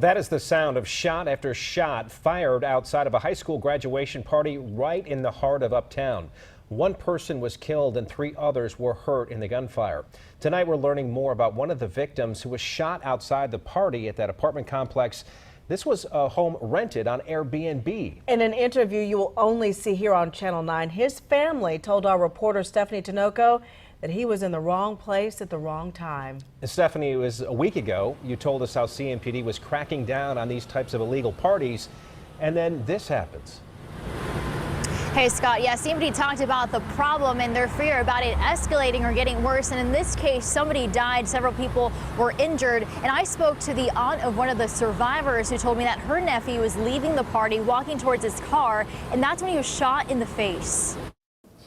That is the sound of shot after shot fired outside of a high school graduation party right in the heart of Uptown. One person was killed and 3 others were hurt in the gunfire. Tonight we're learning more about one of the victims who was shot outside the party at that apartment complex. This was a home rented on Airbnb. In an interview you will only see here on Channel 9, his family told our reporter Stephanie Tinoco that he was in the wrong place at the wrong time. Stephanie, it was a week ago. You told us how CMPD was cracking down on these types of illegal parties, and then this happens. Hey, Scott. Yeah, CMPD talked about the problem and their fear about it escalating or getting worse. And in this case, somebody died, several people were injured. And I spoke to the aunt of one of the survivors who told me that her nephew was leaving the party, walking towards his car, and that's when he was shot in the face.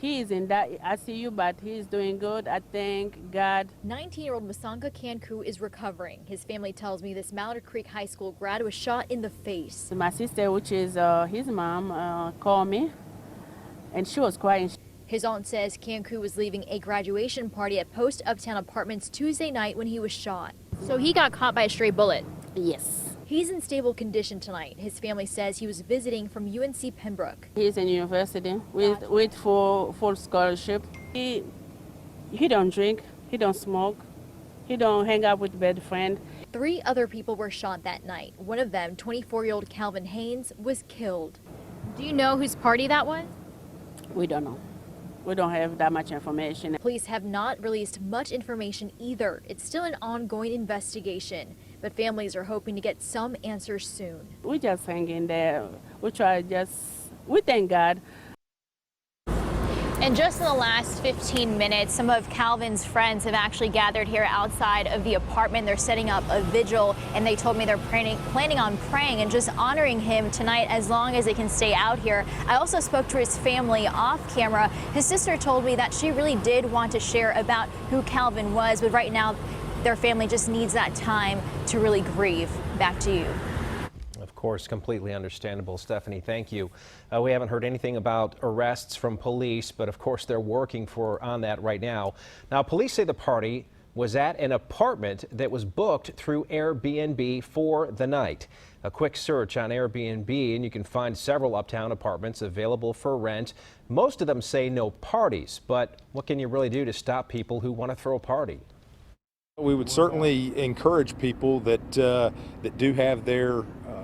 He is in that ICU, but he's doing good, I thank God. 19-year-old Masanka Kanku is recovering. His family tells me this Mallard Creek High School grad was shot in the face. My sister, which is his mom, called me, and she was crying. His aunt says Kanku was leaving a graduation party at Post Uptown Apartments Tuesday night when he was shot. So he got caught by a stray bullet? Yes. He's in stable condition tonight. His family says he was visiting from UNC Pembroke. He's in university with full scholarship. He don't drink, he don't smoke, he don't hang out with bad friend. 3 other people were shot that night. One of them, 24-year-old Calvin Haynes, was killed. Do you know whose party that was? We don't know. We don't have that much information. Police have not released much information either. It's still an ongoing investigation, but families are hoping to get some answers soon. We just hang in there. We thank God. And just in the last 15 minutes, some of Calvin's friends have actually gathered here outside of the apartment. They're setting up a vigil, and they told me they're planning on praying and just honoring him tonight as long as they can stay out here. I also spoke to his family off camera. His sister told me that she really did want to share about who Calvin was, but right now their family just needs that time to really grieve. Back to you. Of course, completely understandable. Stephanie, thank you. We haven't heard anything about arrests from police, but of course they're working on that right now. Now, police say the party was at an apartment that was booked through Airbnb for the night. A quick search on Airbnb and you can find several Uptown apartments available for rent. Most of them say no parties, but what can you really do to stop people who want to throw a party? We would certainly encourage people that do have their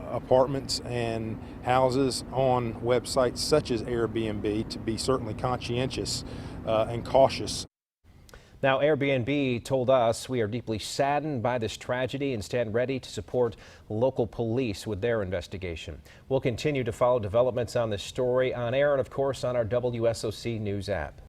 apartments and houses on websites such as Airbnb to be certainly conscientious and cautious. Now, Airbnb told us, we are deeply saddened by this tragedy and stand ready to support local police with their investigation. We'll continue to follow developments on this story on air and, of course, on our WSOC News app.